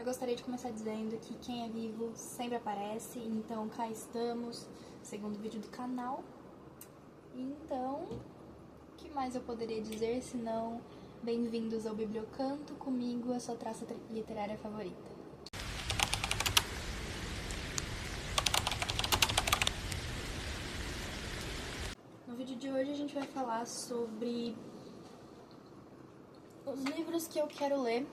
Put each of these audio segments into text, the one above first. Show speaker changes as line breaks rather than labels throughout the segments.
Eu gostaria de começar dizendo que quem é vivo sempre aparece, então cá estamos, segundo vídeo do canal. Então, o que mais eu poderia dizer senão bem-vindos ao Bibliocanto, comigo, a sua traça literária favorita. No vídeo de hoje a gente vai falar sobre os livros que eu quero ler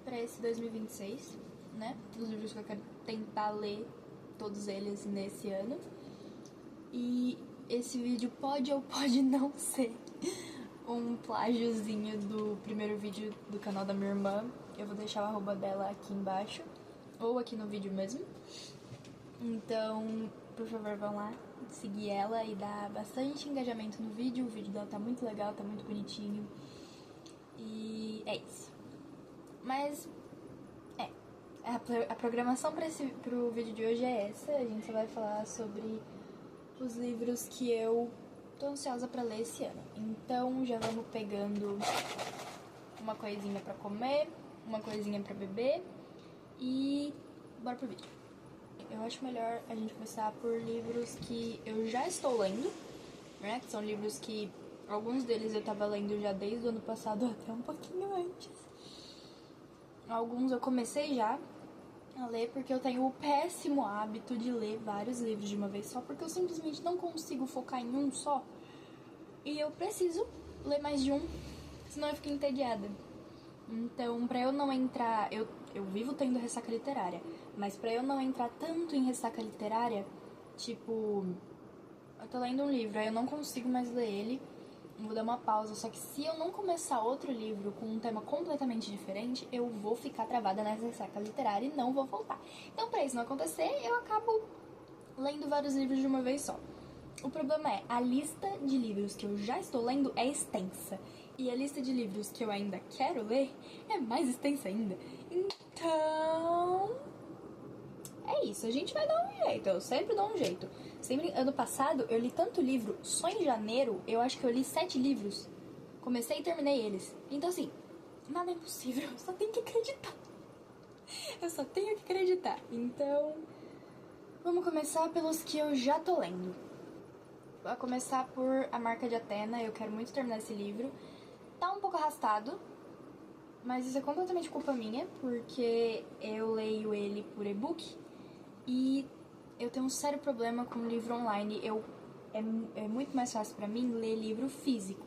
para esse 2026, né? Os livros que eu quero tentar ler, todos eles nesse ano. E esse vídeo pode ou pode não ser um plágiozinho do primeiro vídeo do canal da minha irmã. Eu vou deixar o arroba dela aqui embaixo, ou aqui no vídeo mesmo. Então, por favor, vão lá seguir ela e dar bastante engajamento no vídeo. O vídeo dela tá muito legal, tá muito bonitinho. E é isso. Mas, a programação pro vídeo de hoje é essa. A gente só vai falar sobre os livros que eu tô ansiosa pra ler esse ano. Então, já vamos pegando uma coisinha pra comer, uma coisinha pra beber e bora pro vídeo. Eu acho melhor a gente começar por livros que eu já estou lendo, né? Que são livros que alguns deles eu tava lendo já desde o ano passado, até um pouquinho antes. Alguns eu comecei já a ler porque eu tenho o péssimo hábito de ler vários livros de uma vez só, porque eu simplesmente não consigo focar em um só. E eu preciso ler mais de um, senão eu fico entediada. Então, pra eu não entrar... Eu vivo tendo ressaca literária, mas pra eu não entrar tanto em ressaca literária, tipo... Eu tô lendo um livro, aí eu não consigo mais ler ele, vou dar uma pausa. Só que se eu não começar outro livro com um tema completamente diferente, eu vou ficar travada nessa ressaca literária e não vou voltar. Então, pra isso não acontecer, eu acabo lendo vários livros de uma vez só. O problema é, a lista de livros que eu já estou lendo é extensa. E a lista de livros que eu ainda quero ler é mais extensa ainda. Então... é isso, a gente vai dar um jeito, eu sempre dou um jeito. Sempre, ano passado, eu li tanto livro, só em janeiro, eu acho que eu li 7 livros. Comecei e terminei eles. Então, assim, nada é impossível, eu só tenho que acreditar. Eu só tenho que acreditar. Então, vamos começar pelos que eu já tô lendo. Vou começar por A Marca de Atena, eu quero muito terminar esse livro. Tá um pouco arrastado, mas isso é completamente culpa minha, porque eu leio ele por e-book e eu tenho um sério problema com livro online. É muito mais fácil pra mim ler livro físico.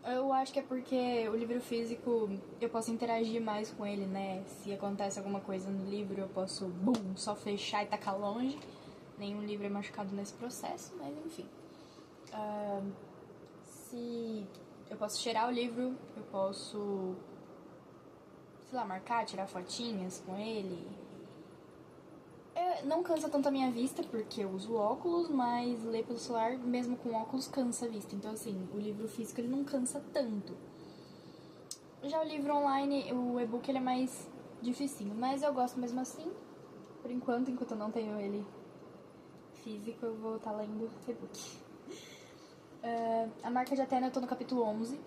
Eu acho que é porque o livro físico eu posso interagir mais com ele, né? Se acontece alguma coisa no livro, eu posso, só fechar e tacar longe. Nenhum livro é machucado nesse processo, mas enfim. Se eu posso cheirar o livro, eu posso, sei lá, marcar, tirar fotinhas com ele. Não cansa tanto a minha vista, porque eu uso óculos, mas ler pelo celular, mesmo com óculos, cansa a vista. Então, assim, o livro físico, ele não cansa tanto. Já o livro online, o e-book, ele é mais dificinho, mas eu gosto mesmo assim. Por enquanto eu não tenho ele físico, eu vou estar lendo e-book. A Marca de Atena, eu tô no capítulo 11.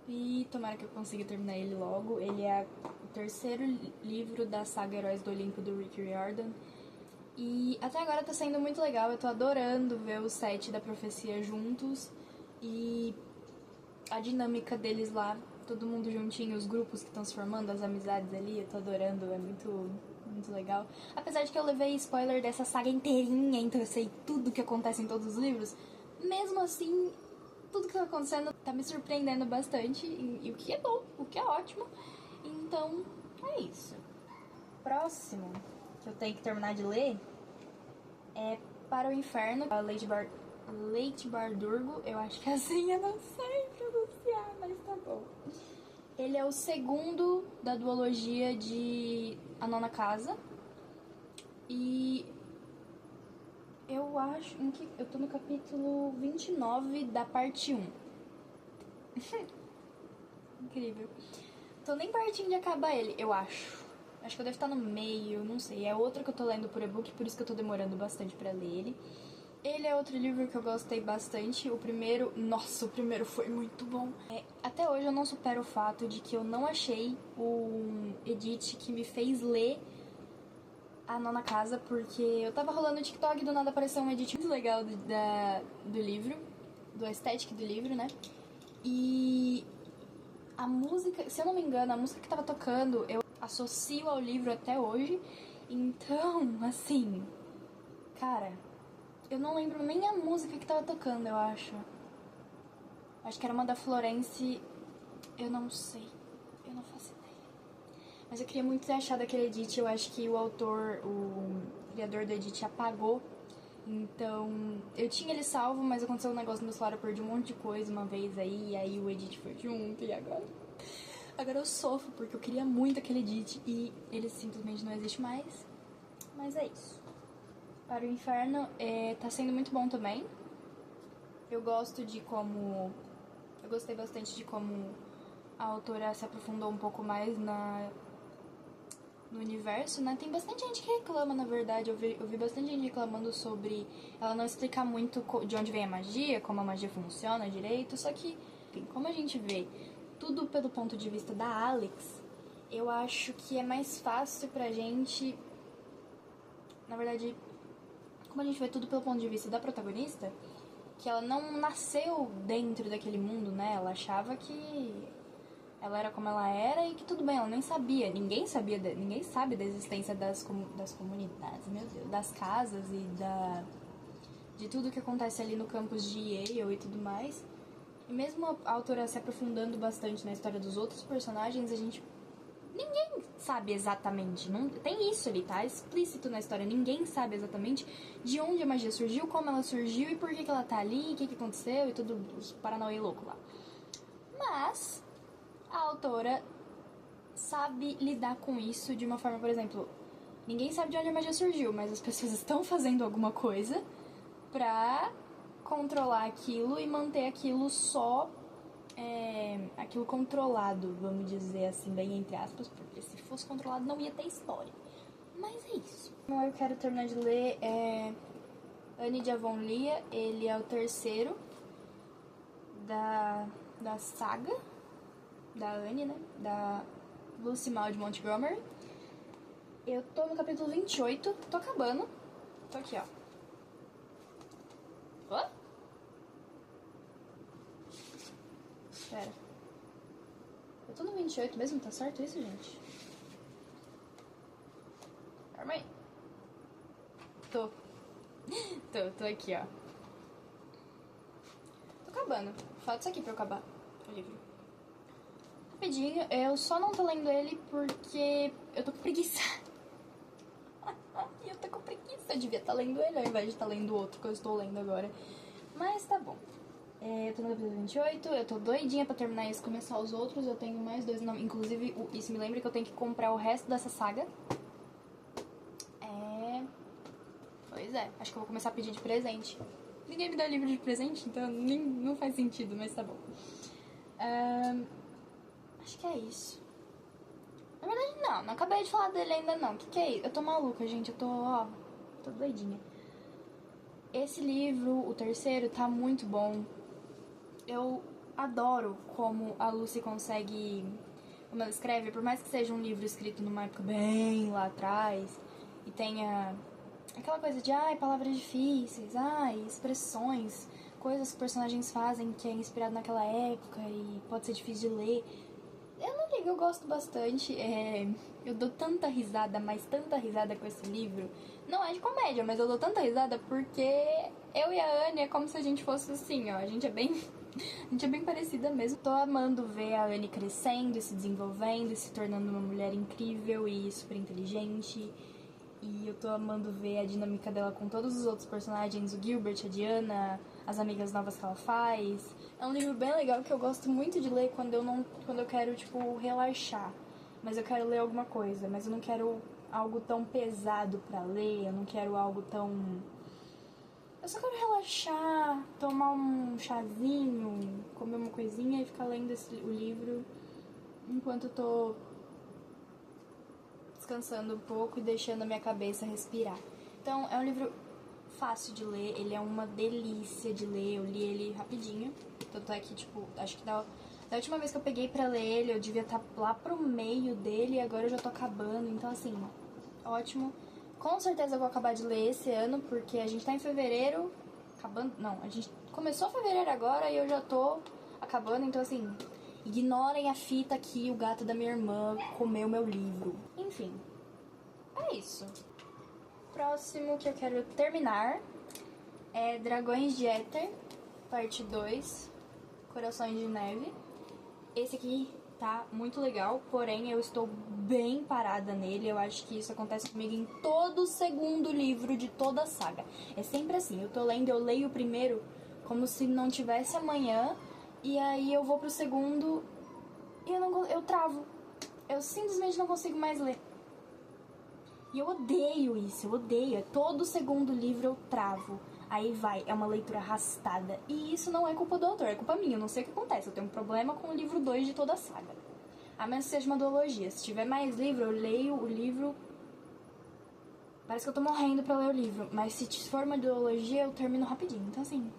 E tomara que eu consiga terminar ele logo. Ele é o terceiro livro da saga Heróis do Olimpo, do Rick Riordan. E até agora tá sendo muito legal. Eu tô adorando ver os 7 da profecia juntos. E a dinâmica deles lá, todo mundo juntinho, os grupos que estão se formando, as amizades ali, eu tô adorando. É muito, muito legal. Apesar de que eu levei spoiler dessa saga inteirinha, então eu sei tudo que acontece em todos os livros. Mesmo assim, tudo que tá acontecendo tá me surpreendendo bastante, e o que é bom, o que é ótimo. Então, é isso. Próximo que eu tenho que terminar de ler é Para o Inferno, a Leite Bardurgo. Eu acho que é assim, eu não sei pronunciar, mas tá bom. Ele é o segundo da duologia de A Nona Casa. E eu acho que eu tô no capítulo 29 da parte 1. Incrível. Tô nem pertinho de acabar ele, eu acho. Acho que eu devo estar no meio, não sei. É outro que eu tô lendo por e-book, por isso que eu tô demorando bastante pra ler ele. Ele é outro livro que eu gostei bastante. O primeiro, nossa, o primeiro foi muito bom. Até hoje eu não supero o fato de que eu não achei um edit que me fez ler A Nona Casa, porque eu tava rolando no TikTok e do nada apareceu um edit muito legal do livro, do estético do livro, né? E a música, se eu não me engano, a música que tava tocando, eu associo ao livro até hoje. Então, assim, cara, eu não lembro nem a música que tava tocando, eu acho. Acho que era uma da Florence, eu não sei, eu não faço ideia. Mas eu queria muito ter achado aquele edit, eu acho que o autor, o criador do edit apagou. Então, eu tinha ele salvo, mas aconteceu um negócio no meu celular, eu perdi um monte de coisa uma vez aí, e aí o edit foi junto, e agora... Agora eu sofro, porque eu queria muito aquele edit e ele simplesmente não existe mais. Mas é isso. Para o Inferno, tá sendo muito bom também. Eu gosto de como... Eu gostei bastante de como a autora se aprofundou um pouco mais no universo, né? Tem bastante gente que reclama, na verdade. Eu vi bastante gente reclamando sobre ela não explicar muito de onde vem a magia, como a magia funciona direito. Só que, enfim, como a gente vê tudo pelo ponto de vista da Alex, eu acho que é mais fácil pra gente... Na verdade, como a gente vê tudo pelo ponto de vista da protagonista, que ela não nasceu dentro daquele mundo, né? Ela achava que ela era como ela era e que tudo bem, ela nem sabia. Ninguém sabe da existência das comunidades, meu Deus, das casas e de tudo que acontece ali no campus de Yale e tudo mais. E mesmo a autora se aprofundando bastante na história dos outros personagens, ninguém sabe exatamente. Não, tem isso ali, tá? Explícito na história. Ninguém sabe exatamente de onde a magia surgiu, como ela surgiu e por que ela tá ali, o que aconteceu e tudo, os paranauê louco lá. Mas a autora sabe lidar com isso de uma forma, por exemplo, ninguém sabe de onde a magia surgiu, mas as pessoas estão fazendo alguma coisa pra controlar aquilo e manter aquilo só aquilo controlado, vamos dizer assim, bem entre aspas, porque se fosse controlado não ia ter história. Mas é isso. Eu quero terminar de ler Anne de Avonlea. Ele é o terceiro da saga da Anne, né? Da Lucy Maud Montgomery. Eu tô no capítulo 28, tô acabando. Tô aqui, ó. Hã? Pera. Eu tô no 28 mesmo, tá certo isso, gente? Calma aí. Tô. Tô aqui, ó. Tô acabando. Falta isso aqui pra eu acabar o livro. Rapidinho, eu só não tô lendo ele porque eu tô com preguiça. E eu tô com preguiça. Eu devia estar lendo ele ao invés de estar lendo o outro que eu estou lendo agora. Mas tá bom. Eu tô no capítulo 28, eu tô doidinha pra terminar isso e começar os outros. Eu tenho mais dois nomes. Inclusive, isso me lembra que eu tenho que comprar o resto dessa saga. Pois é, acho que eu vou começar a pedir de presente. Ninguém me dá livro de presente, então não faz sentido, mas tá bom. Acho que é isso. Na verdade, não acabei de falar dele ainda não. Que é isso? Eu tô maluca, gente, eu tô doidinha. Esse livro, o terceiro, tá muito bom. Eu adoro como a Lucy consegue, como ela escreve, por mais que seja um livro escrito numa época bem lá atrás e tenha aquela coisa de, palavras difíceis, expressões, coisas que os personagens fazem que é inspirado naquela época e pode ser difícil de ler. Eu não ligo, eu gosto bastante. Eu dou tanta risada, mas tanta risada com esse livro. Não é de comédia, mas eu dou tanta risada porque eu e a Anne é como se a gente fosse assim, ó. A gente é bem parecida mesmo. Tô amando ver a Anne crescendo, se desenvolvendo, se tornando uma mulher incrível e super inteligente. E eu tô amando ver a dinâmica dela com todos os outros personagens, o Gilbert, a Diana, as amigas novas que ela faz. É um livro bem legal que eu gosto muito de ler quando eu quero, tipo, relaxar. Mas eu quero ler alguma coisa, mas eu não quero algo tão pesado pra ler, eu não quero algo tão... Eu só quero relaxar, tomar um chazinho, comer uma coisinha e ficar lendo o livro enquanto eu tô descansando um pouco e deixando a minha cabeça respirar. Então, é um livro fácil de ler, ele é uma delícia de ler, eu li ele rapidinho. Tanto é que, tipo, acho que da última vez que eu peguei pra ler ele, eu devia estar lá pro meio dele e agora eu já tô acabando. Então, assim, ótimo. Com certeza eu vou acabar de ler esse ano, porque a gente tá em fevereiro, acabando... Não, a gente começou fevereiro agora e eu já tô acabando, então, assim, ignorem a fita que o gato da minha irmã comeu meu livro. Enfim, é isso. Próximo que eu quero terminar é Dragões de Éter, parte 2, Corações de Neve. Esse aqui tá muito legal, porém eu estou bem parada nele. Eu acho que isso acontece comigo em todo segundo livro de toda a saga. É sempre assim, eu tô lendo, eu leio o primeiro como se não tivesse amanhã, e aí eu vou pro segundo e eu travo. Eu simplesmente não consigo mais ler. E eu odeio isso, eu odeio. Todo segundo livro eu travo. Aí vai, é uma leitura arrastada. E isso não é culpa do autor, é culpa minha. Eu não sei o que acontece. Eu tenho um problema com o livro 2 de toda a saga. A menos que seja uma duologia. Se tiver mais livro, eu leio o livro... Parece que eu tô morrendo pra ler o livro. Mas se for uma duologia, eu termino rapidinho. Então, assim...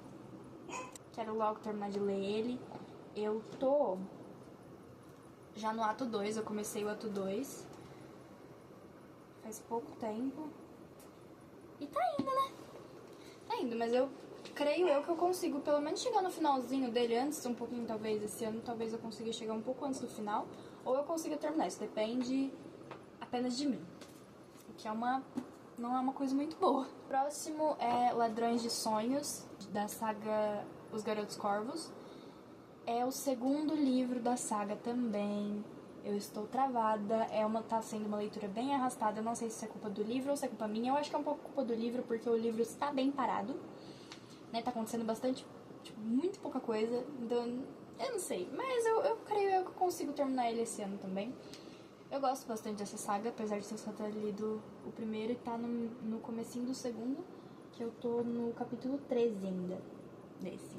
Quero logo terminar de ler ele. Eu tô... já no ato 2, eu comecei o ato 2. Faz pouco tempo. E tá indo, né? Tá indo, mas eu creio que eu consigo pelo menos chegar no finalzinho dele antes, um pouquinho talvez, esse ano talvez eu consiga chegar um pouco antes do final, ou eu consiga terminar, isso depende apenas de mim, o que não é uma coisa muito boa. Próximo é Ladrões de Sonhos, da saga Os Garotos Corvos. É o segundo livro da saga também. Eu estou travada, tá sendo uma leitura bem arrastada. Eu não sei se é culpa do livro ou se é culpa minha. Eu acho que é um pouco culpa do livro, porque o livro está bem parado, né? Tá acontecendo bastante, tipo, muito pouca coisa. Então, eu não sei. Mas eu creio que eu consigo terminar ele esse ano também. Eu gosto bastante dessa saga, apesar de eu só ter lido o primeiro e tá no comecinho do segundo, que eu tô no capítulo 13 ainda desse.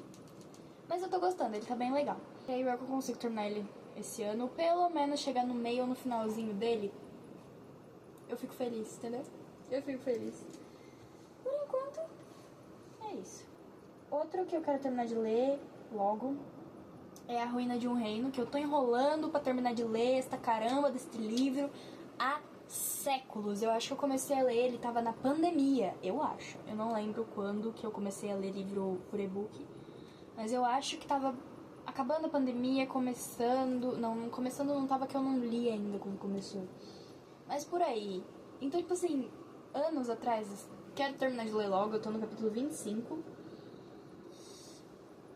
Mas eu tô gostando, ele tá bem legal. Creio que eu consigo terminar ele esse ano, ou pelo menos chegar no meio ou no finalzinho dele. Eu fico feliz, entendeu? Eu fico feliz. Por enquanto, é isso. Outro que eu quero terminar de ler logo é A Ruína de um Reino, que eu tô enrolando pra terminar de ler esta caramba deste livro há séculos. Eu acho que eu comecei a ler, ele tava na pandemia, eu acho. Eu não lembro quando que eu comecei a ler livro por e-book, mas eu acho que tava acabando a pandemia, começando não tava, que eu não li ainda quando começou. Mas por aí. Então, tipo assim, anos atrás, quero terminar de ler logo, eu tô no capítulo 25.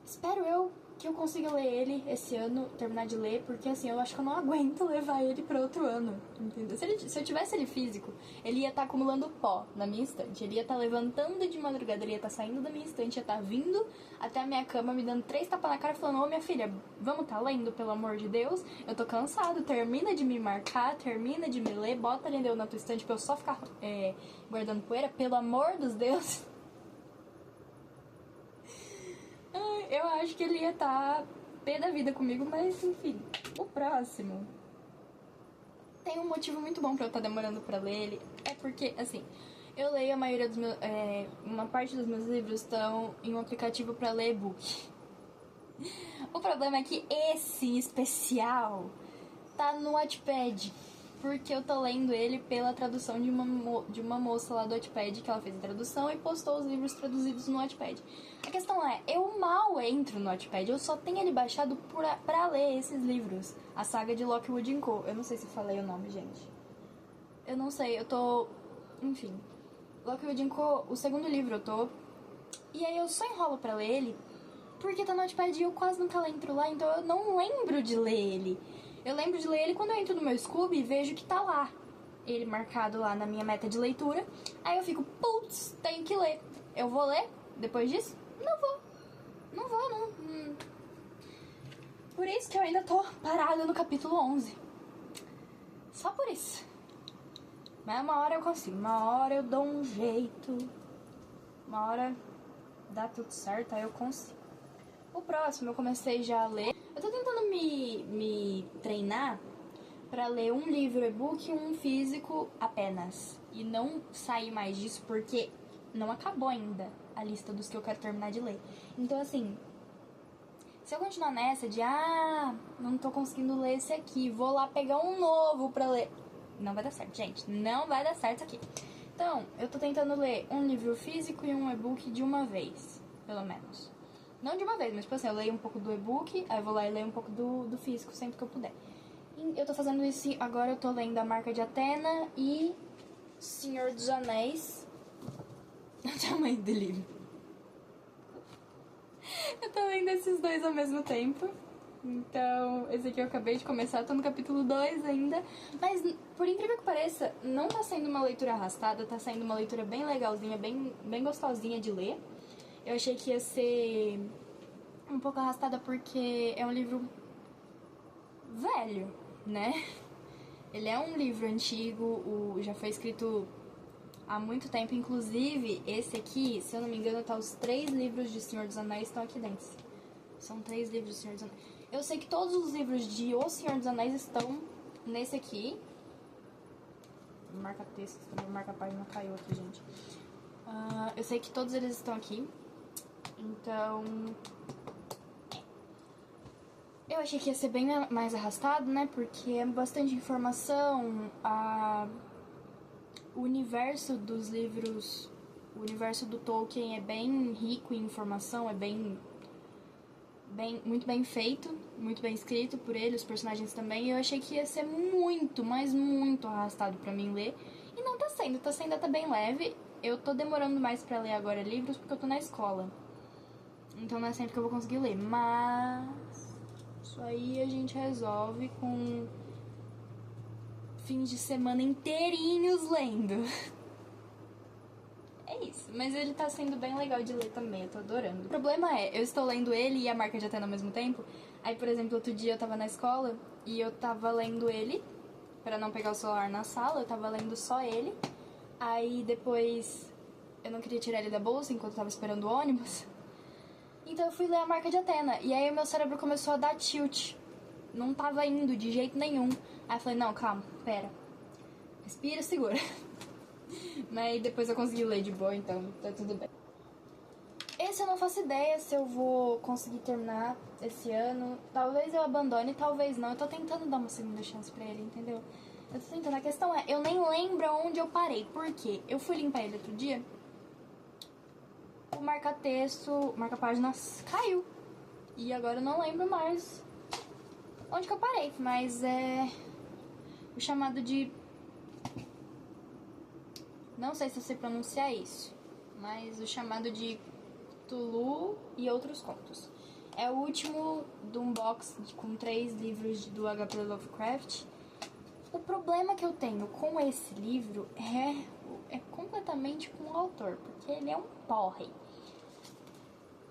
Espero que eu consiga ler ele esse ano, terminar de ler, porque assim, eu acho que eu não aguento levar ele pra outro ano, entendeu? Se eu tivesse ele físico, ele ia estar acumulando pó na minha estante, ele ia estar levantando de madrugada, ele ia estar saindo da minha estante, ia estar vindo até a minha cama, me dando 3 tapas na cara, falando: ô minha filha, vamos tá lendo, pelo amor de Deus, eu tô cansado, termina de me marcar, termina de me ler, bota ele na tua estante pra eu só ficar guardando poeira, pelo amor dos deuses. Eu acho que ele ia estar pé da vida comigo, mas enfim. O próximo tem um motivo muito bom pra eu estar demorando pra ler ele. É porque, assim, eu leio a maioria dos meus... uma parte dos meus livros estão em um aplicativo pra ler e-book. O problema é que esse em especial tá no Wattpad, porque eu tô lendo ele pela tradução de uma moça lá do Wattpad, que ela fez a tradução e postou os livros traduzidos no Wattpad. A questão é, eu mal entro no Wattpad, eu só tenho ele baixado pra ler esses livros. A saga de Lockwood Co. Eu não sei se falei o nome, gente. Eu não sei, eu tô... Enfim. Lockwood Co, o segundo livro eu tô... E aí eu só enrolo pra ler ele, porque tá no Wattpad e eu quase nunca entro lá, então eu não lembro de ler ele. Eu lembro de ler ele quando eu entro no meu Scooby e vejo que tá lá, ele marcado lá na minha meta de leitura. Aí eu fico, putz, tenho que ler. Eu vou ler depois disso? Não vou. Não. Por isso que eu ainda tô parada no capítulo 11. Só por isso. Mas uma hora eu consigo, uma hora eu dou um jeito. Uma hora dá tudo certo, aí eu consigo. O próximo eu comecei já a ler. Eu tô tentando me treinar pra ler um livro e-book e um físico apenas. E não sair mais disso, porque não acabou ainda a lista dos que eu quero terminar de ler. Então, assim, se eu continuar nessa de, não tô conseguindo ler esse aqui, vou lá pegar um novo pra ler, não vai dar certo, gente. Não vai dar certo isso aqui. Então, eu tô tentando ler um livro físico e um e-book de uma vez, pelo menos. Não de uma vez, mas tipo assim, eu leio um pouco do e-book, aí eu vou lá e leio um pouco do físico sempre que eu puder. E eu tô fazendo isso agora, eu tô lendo A Marca de Atena e Senhor dos Anéis. Olha o tamanho do livro. Eu tô lendo esses dois ao mesmo tempo. Então, esse aqui eu acabei de começar, tô no capítulo 2 ainda. Mas, por incrível que pareça, não tá sendo uma leitura arrastada, tá sendo uma leitura bem legalzinha, bem gostosinha de ler. Eu achei que ia ser um pouco arrastada porque é um livro velho, né? Ele é um livro antigo, já foi escrito há muito tempo. Inclusive, esse aqui, se eu não me engano, tá os 3 livros de Senhor dos Anéis estão aqui dentro. São 3 livros de Senhor dos Anéis. Eu sei que todos os livros de O Senhor dos Anéis estão nesse aqui. Marca texto, também marca página caiu aqui, gente. Eu sei que todos eles estão aqui. Então, eu achei que ia ser bem mais arrastado, né? Porque é bastante informação. O universo dos livros, o universo do Tolkien é bem rico em informação, é muito bem feito, muito bem escrito por ele, os personagens também. E eu achei que ia ser muito, mas muito arrastado pra mim ler. E não tá sendo até bem leve. Eu tô demorando mais pra ler agora livros porque eu tô na escola. Então não é sempre que eu vou conseguir ler, mas isso aí a gente resolve com fins de semana inteirinhos lendo. É isso, mas ele tá sendo bem legal de ler também, eu tô adorando. O problema é, eu estou lendo ele e A Marca de Atena ao mesmo tempo. Aí, por exemplo, outro dia eu tava na escola e eu tava lendo ele, pra não pegar o celular na sala, eu tava lendo só ele. Aí depois eu não queria tirar ele da bolsa enquanto eu tava esperando o ônibus. Então eu fui ler A Marca de Atena. E aí o meu cérebro começou a dar tilt. Não tava indo de jeito nenhum. Aí eu falei, não, calma, pera. Respira, segura. Mas depois eu consegui ler de boa, então tá tudo bem. Esse eu não faço ideia se eu vou conseguir terminar esse ano. Talvez eu abandone, talvez não. Eu tô tentando dar uma segunda chance pra ele, entendeu? Eu tô tentando. A questão é, eu nem lembro onde eu parei. Por quê? Eu fui limpar ele outro dia. O marca-texto, marca-páginas caiu. E agora eu não lembro mais onde que eu parei. Mas é o chamado de... Não sei se eu sei pronunciar isso. Mas o chamado de Cthulhu e Outros Contos. É o último de um box com 3 livros do H.P. Lovecraft. O problema que eu tenho com esse livro é completamente com o autor, porque ele é um porre.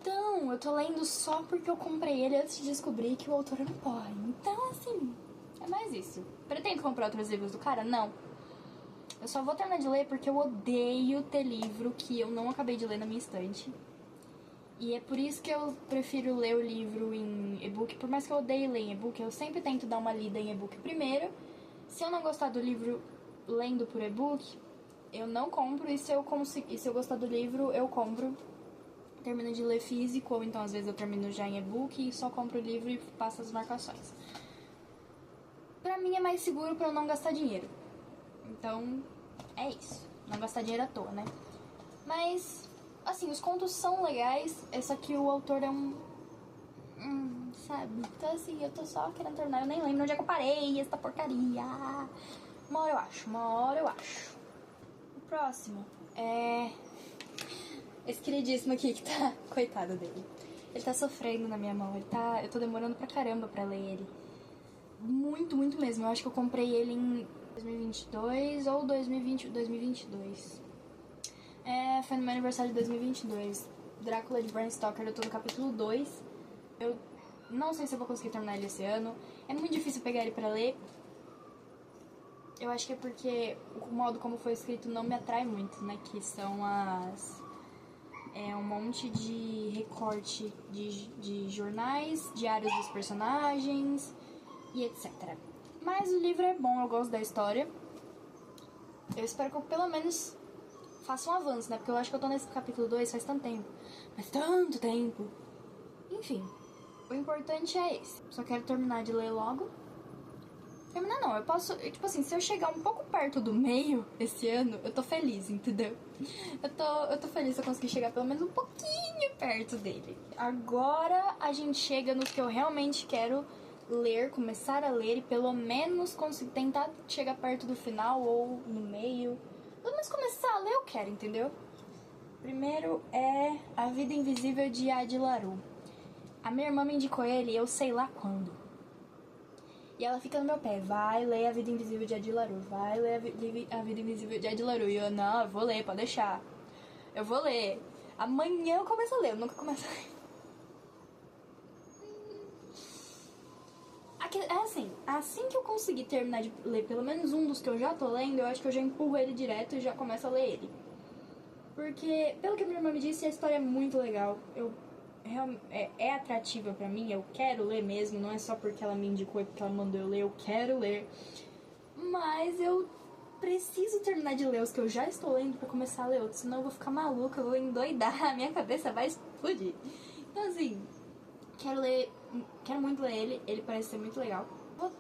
Então, eu tô lendo só porque eu comprei ele antes de descobrir que o autor era um porre. Então, assim, é mais isso. Pretendo comprar outros livros do cara? Não. Eu só vou terminar de ler porque eu odeio ter livro que eu não acabei de ler na minha estante. E é por isso que eu prefiro ler o livro em e-book. Por mais que eu odeie ler em e-book, eu sempre tento dar uma lida em e-book primeiro. Se eu não gostar do livro lendo por e-book, eu não compro. E se eu gostar do livro, eu compro. Termino de ler físico, ou então às vezes eu termino já em e-book e só compro o livro e passo as marcações. Pra mim é mais seguro pra eu não gastar dinheiro. Então, é isso. Não gastar dinheiro à toa, né? Mas, assim, os contos são legais. Esse aqui, o autor é um... sabe? Então, assim, eu tô só querendo terminar. Eu nem lembro onde é que eu parei essa porcaria. Uma hora eu acho. O próximo é... esse queridíssimo aqui que tá... Coitado dele. Ele tá sofrendo na minha mão. Eu tô demorando pra caramba pra ler ele. Muito, muito mesmo. Eu acho que eu comprei ele em 2022 ou 2022. Foi no meu aniversário de 2022. Drácula de Bram Stoker, eu tô no capítulo 2. Eu não sei se eu vou conseguir terminar ele esse ano. É muito difícil pegar ele pra ler. Eu acho que é porque o modo como foi escrito não me atrai muito, né? Que são um monte de recorte de jornais, diários dos personagens e etc. Mas o livro é bom, eu gosto da história. Eu espero que eu pelo menos faça um avanço, né? Porque eu acho que eu tô nesse capítulo 2 faz tanto tempo. Faz tanto tempo. Enfim, o importante é esse. Só quero terminar de ler logo. Terminar não, eu posso... Tipo assim, se eu chegar um pouco perto do meio esse ano, eu tô feliz, entendeu? Eu tô feliz se eu conseguir chegar pelo menos um pouquinho perto dele. Agora a gente chega no que eu realmente quero ler, começar a ler e pelo menos conseguir tentar chegar perto do final ou no meio. Pelo menos começar a ler eu quero, entendeu? Primeiro é A Vida Invisível de Adi LaRue. A minha irmã me indicou ele eu sei lá quando. E ela fica no meu pé, vai ler A Vida Invisível de Adi LaRue, vai ler A Vida Invisível de Adi LaRue. E eu, não, eu vou ler, pode deixar. Eu vou ler. Amanhã eu começo a ler, eu nunca começo a ler. É assim que eu conseguir terminar de ler pelo menos um dos que eu já tô lendo, eu acho que eu já empurro ele direto e já começo a ler ele. Porque, pelo que a minha irmã me disse, a história é muito legal. É atrativa pra mim, eu quero ler mesmo, não é só porque ela me indicou e porque ela mandou eu ler, eu quero ler. Mas eu preciso terminar de ler os que eu já estou lendo pra começar a ler outros, senão eu vou ficar maluca, eu vou endoidar, a minha cabeça vai explodir. Então assim, quero muito ler ele parece ser muito legal.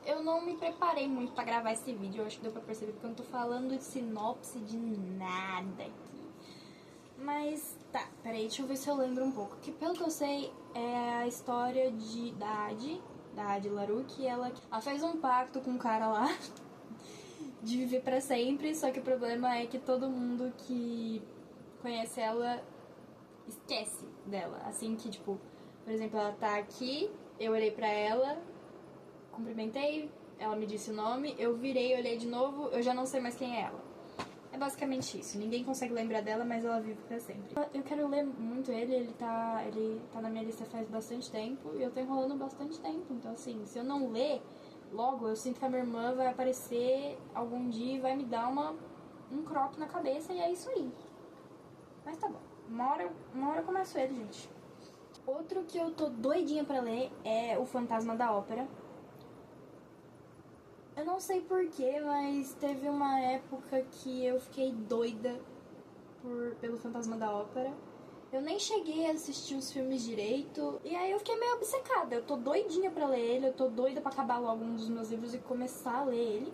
Eu não me preparei muito pra gravar esse vídeo, eu acho que deu pra perceber, porque eu não tô falando de sinopse de nada aqui. Mas tá, peraí, deixa eu ver se eu lembro um pouco. Que pelo que eu sei, é a história da Adi LaRue, que ela fez um pacto com um cara lá de viver pra sempre, só que o problema é que todo mundo que conhece ela esquece dela. Assim que, tipo, por exemplo, ela tá aqui, eu olhei pra ela, cumprimentei, ela me disse o nome, eu virei, olhei de novo, eu já não sei mais quem é ela. É basicamente isso. Ninguém consegue lembrar dela, mas ela vive pra sempre. Eu quero ler muito ele tá na minha lista faz bastante tempo e eu tô enrolando bastante tempo. Então, assim, se eu não ler logo, eu sinto que a minha irmã vai aparecer algum dia e vai me dar um croque na cabeça e é isso aí. Mas tá bom. Uma hora eu começo ele, gente. Outro que eu tô doidinha pra ler é O Fantasma da Ópera. Eu não sei porquê, mas teve uma época que eu fiquei doida pelo Fantasma da Ópera. Eu nem cheguei a assistir os filmes direito, e aí eu fiquei meio obcecada. Eu tô doidinha pra ler ele, eu tô doida pra acabar logo um dos meus livros e começar a ler ele.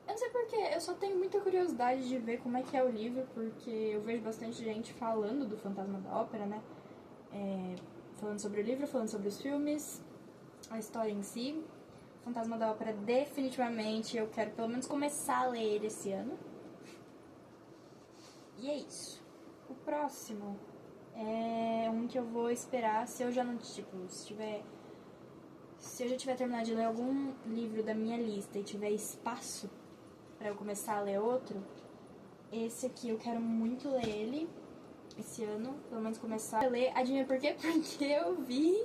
Eu não sei porquê, eu só tenho muita curiosidade de ver como é que é o livro, porque eu vejo bastante gente falando do Fantasma da Ópera, né? Falando sobre o livro, falando sobre os filmes, a história em si. Fantasma da Ópera, definitivamente, eu quero pelo menos começar a ler ele esse ano. E é isso. O próximo é um que eu vou esperar se eu já não, tipo, se eu já tiver terminado de ler algum livro da minha lista e tiver espaço pra eu começar a ler outro, esse aqui eu quero muito ler ele esse ano, pelo menos começar a ler. Adivinha por quê? Porque eu vi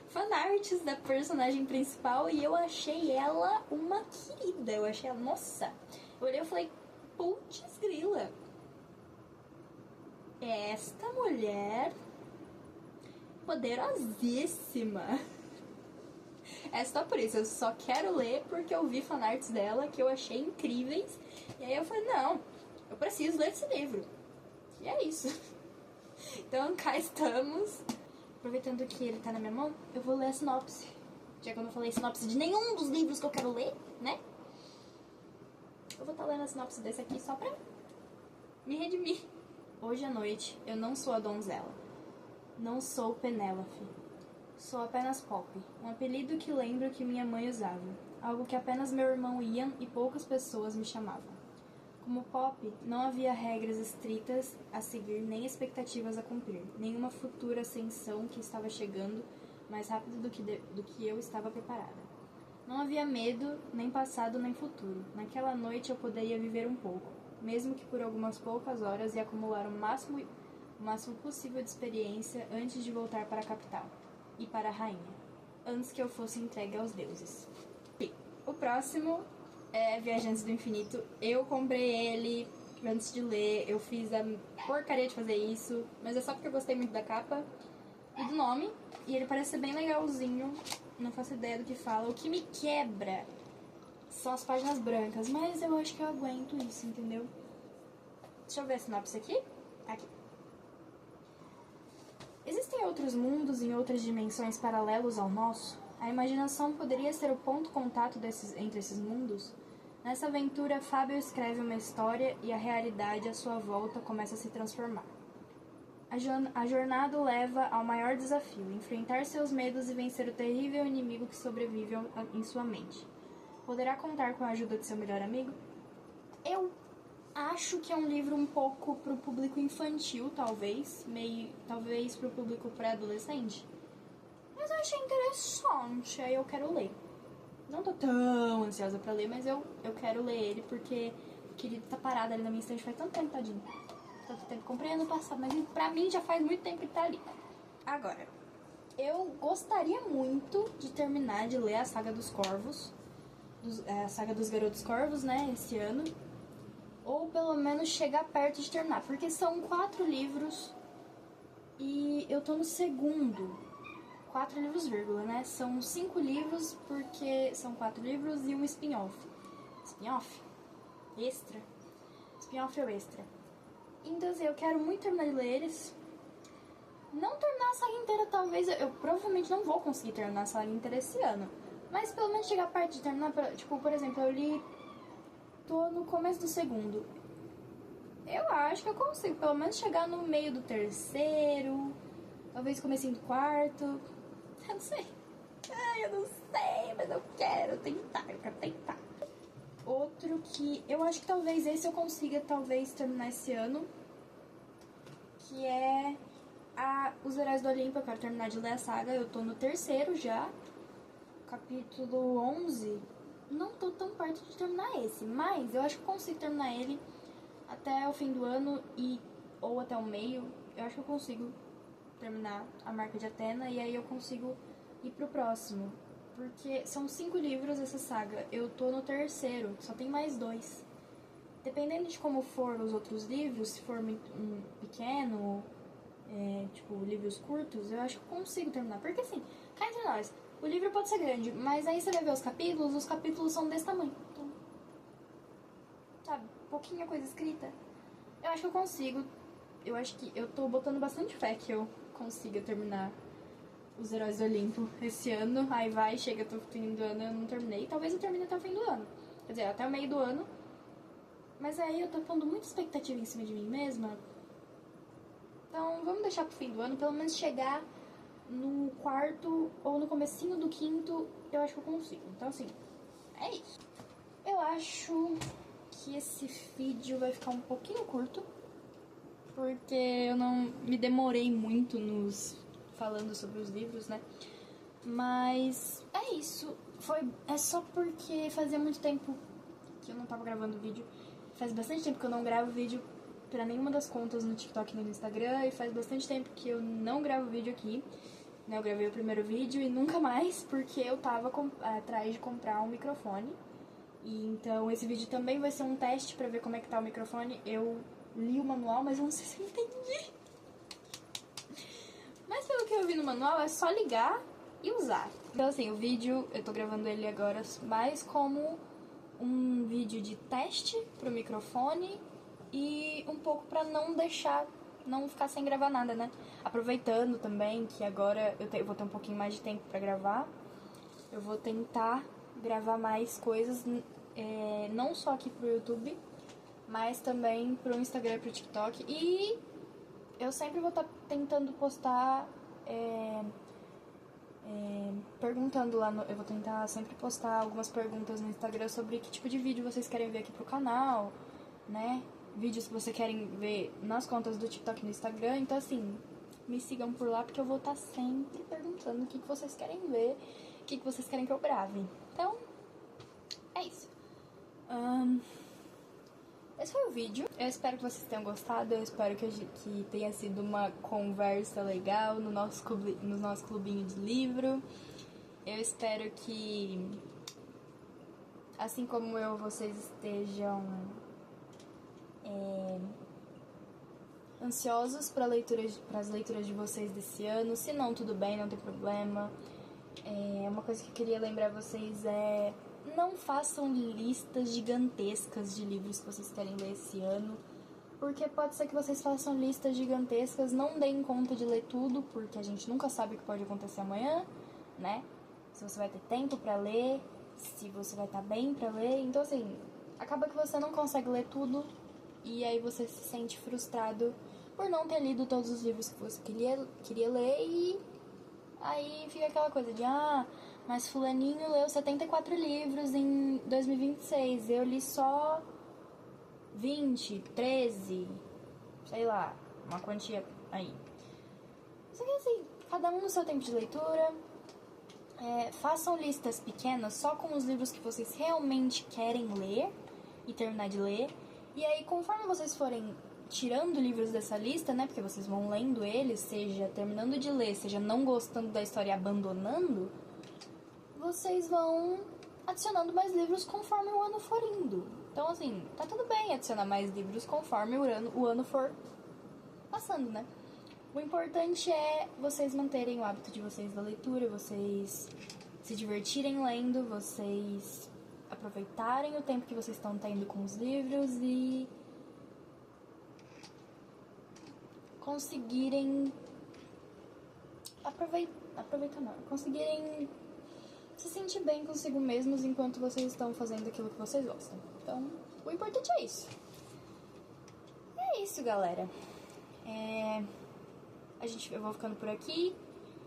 fanarts da personagem principal e eu achei ela uma querida. Eu achei ela, nossa. Eu olhei e falei, putz grila. Esta mulher poderosíssima. É só por isso, eu só quero ler porque eu vi fanarts dela que eu achei incríveis. E aí eu falei, não, eu preciso ler esse livro. E é isso. Então cá estamos. Aproveitando que ele tá na minha mão, eu vou ler a sinopse. Já que eu não falei sinopse de nenhum dos livros que eu quero ler, né? Eu vou estar lendo a sinopse desse aqui só pra me redimir. Hoje à noite, eu não sou a donzela. Não sou Penélope. Sou apenas Poppy, um apelido que lembro que minha mãe usava. Algo que apenas meu irmão Ian e poucas pessoas me chamavam. Como Poppy, não havia regras estritas a seguir nem expectativas a cumprir, nenhuma futura ascensão que estava chegando mais rápido do que eu estava preparada. Não havia medo, nem passado nem futuro. Naquela noite eu poderia viver um pouco, mesmo que por algumas poucas horas, e acumular o máximo possível de experiência antes de voltar para a capital e para a rainha, antes que eu fosse entregue aos deuses. E o próximo é Viajantes do Infinito. Eu comprei ele antes de ler, eu fiz a porcaria de fazer isso, mas é só porque eu gostei muito da capa e do nome, e ele parece ser bem legalzinho, não faço ideia do que fala. O que me quebra são as páginas brancas, mas eu acho que eu aguento isso, entendeu? Deixa eu ver a sinopse aqui. Aqui. Existem outros mundos em outras dimensões paralelos ao nosso? A imaginação poderia ser o ponto de contato entre esses mundos? Nessa aventura, Fábio escreve uma história e a realidade à sua volta começa a se transformar. A jornada o leva ao maior desafio, enfrentar seus medos e vencer o terrível inimigo que sobrevive em sua mente. Poderá contar com a ajuda de seu melhor amigo? Eu acho que é um livro um pouco pro público infantil, talvez pro público pré-adolescente. Mas eu achei interessante, aí eu quero ler. Não tô tão ansiosa pra ler, mas eu quero ler ele porque o querido tá parado ali na minha estante faz tanto tempo, tadinho. Tanto tempo, comprei ano passado, mas pra mim já faz muito tempo que tá ali. Agora, eu gostaria muito de terminar de ler a Saga dos Corvos, a Saga dos Garotos Corvos, né, esse ano. Ou pelo menos chegar perto de terminar, porque são 4 livros e eu tô no segundo. 4 livros, vírgula, né? São 5 livros porque são 4 livros e um spin-off. Spin-off? Extra? Spin-off ou extra? Então, assim, eu quero muito terminar de ler eles. Não terminar a saga inteira, talvez. Eu provavelmente não vou conseguir terminar a saga inteira esse ano. Mas pelo menos chegar perto de terminar. Tipo, por exemplo, eu li. Tô no começo do segundo. Eu acho que eu consigo pelo menos chegar no meio do terceiro. Talvez comecinho do quarto. Eu não sei. Ai, eu não sei, mas eu quero tentar. Eu quero tentar. Outro que eu acho que talvez esse eu consiga talvez terminar esse ano, que é Os Heróis do Olimpo. Eu quero terminar de ler a saga, eu tô no terceiro já, capítulo 11. Não tô tão perto de terminar esse, mas eu acho que eu consigo terminar ele até o fim do ano ou até o meio. Eu acho que eu consigo terminar a Marca de Atena e aí eu consigo ir pro próximo. Porque são 5 livros essa saga. Eu tô no terceiro, só tem mais 2. Dependendo de como for os outros livros, se for um pequeno, tipo, livros curtos, eu acho que eu consigo terminar. Porque assim, cá entre nós, o livro pode ser grande, mas aí você vai ver os capítulos são desse tamanho. Então, sabe, pouquinha coisa escrita. Eu acho que eu consigo. Eu acho que eu tô botando bastante fé que eu consiga terminar Os Heróis do Olimpo esse ano. Aí chega até o fim do ano, eu não terminei. Talvez eu termine até o fim do ano. Quer dizer, até o meio do ano. Mas aí eu tô pondo muita expectativa em cima de mim mesma. Então vamos deixar pro fim do ano, pelo menos chegar no quarto ou no comecinho do quinto, eu acho que eu consigo. Então assim, é isso. Eu acho que esse vídeo vai ficar um pouquinho curto, porque eu não me demorei muito falando sobre os livros, né? Mas é isso. É só porque fazia muito tempo que eu não tava gravando vídeo. Faz bastante tempo que eu não gravo vídeo pra nenhuma das contas no TikTok nem no Instagram. E faz bastante tempo que eu não gravo vídeo aqui. Né? Eu gravei o primeiro vídeo e nunca mais, porque eu tava atrás de comprar um microfone. E então esse vídeo também vai ser um teste pra ver como é que tá o microfone. Eu li o manual, mas eu não sei se eu entendi. Mas pelo que eu vi no manual, é só ligar e usar. Então assim, o vídeo, eu tô gravando ele agora mais como um vídeo de teste pro microfone e um pouco pra não ficar sem gravar nada, né? Aproveitando também que agora eu vou ter um pouquinho mais de tempo pra gravar, eu vou tentar gravar mais coisas, não só aqui pro YouTube, mas também pro Instagram e pro TikTok. E eu sempre vou estar tentando postar, perguntando lá eu vou tentar sempre postar algumas perguntas no Instagram sobre que tipo de vídeo vocês querem ver aqui pro canal, né? Vídeos que vocês querem ver nas contas do TikTok e no Instagram. Então assim, me sigam por lá porque eu vou estar sempre perguntando o que vocês querem ver, o que vocês querem que eu grave. Então, é isso. Esse foi o vídeo. Eu espero que vocês tenham gostado. Eu espero que tenha sido uma conversa legal no nosso clubinho de livro. Eu espero que, assim como eu, vocês estejam ansiosos para as leituras de vocês desse ano. Se não, tudo bem, não tem problema. Uma coisa que eu queria lembrar vocês é: não façam listas gigantescas de livros que vocês querem ler esse ano. porque pode ser que vocês façam listas gigantescas, não deem conta de ler tudo, porque a gente nunca sabe o que pode acontecer amanhã, né? Se você vai ter tempo pra ler, se você vai estar bem pra ler. Então, assim, acaba que você não consegue ler tudo e aí você se sente frustrado por não ter lido todos os livros que você queria ler e aí fica aquela coisa de, mas fulaninho leu 74 livros em 2026, eu li só 20, 13, sei lá, uma quantia aí. Só que assim, cada um no seu tempo de leitura, façam listas pequenas só com os livros que vocês realmente querem ler e terminar de ler. E aí, conforme vocês forem tirando livros dessa lista, né, porque vocês vão lendo eles, seja terminando de ler, seja não gostando da história e abandonando, vocês vão adicionando mais livros conforme o ano for indo. Então, assim, tá tudo bem adicionar mais livros conforme o ano for passando, né? O importante é vocês manterem o hábito de vocês da leitura, vocês se divertirem lendo, vocês aproveitarem o tempo que vocês estão tendo com os livros e conseguirem conseguirem se sentir bem consigo mesmos enquanto vocês estão fazendo aquilo que vocês gostam. Então, o importante é isso. É isso, galera. Eu vou ficando por aqui.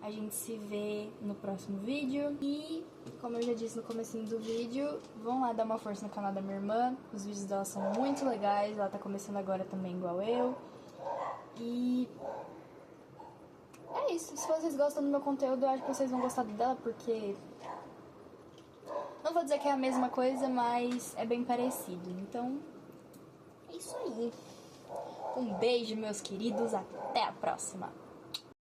A gente se vê no próximo vídeo. E, como eu já disse no comecinho do vídeo, vão lá dar uma força no canal da minha irmã. Os vídeos dela são muito legais. Ela tá começando agora também, igual eu. E é isso. Se vocês gostam do meu conteúdo, eu acho que vocês vão gostar dela, porque não vou dizer que é a mesma coisa, mas é bem parecido. Então, é isso aí. Um beijo, meus queridos. Até a próxima.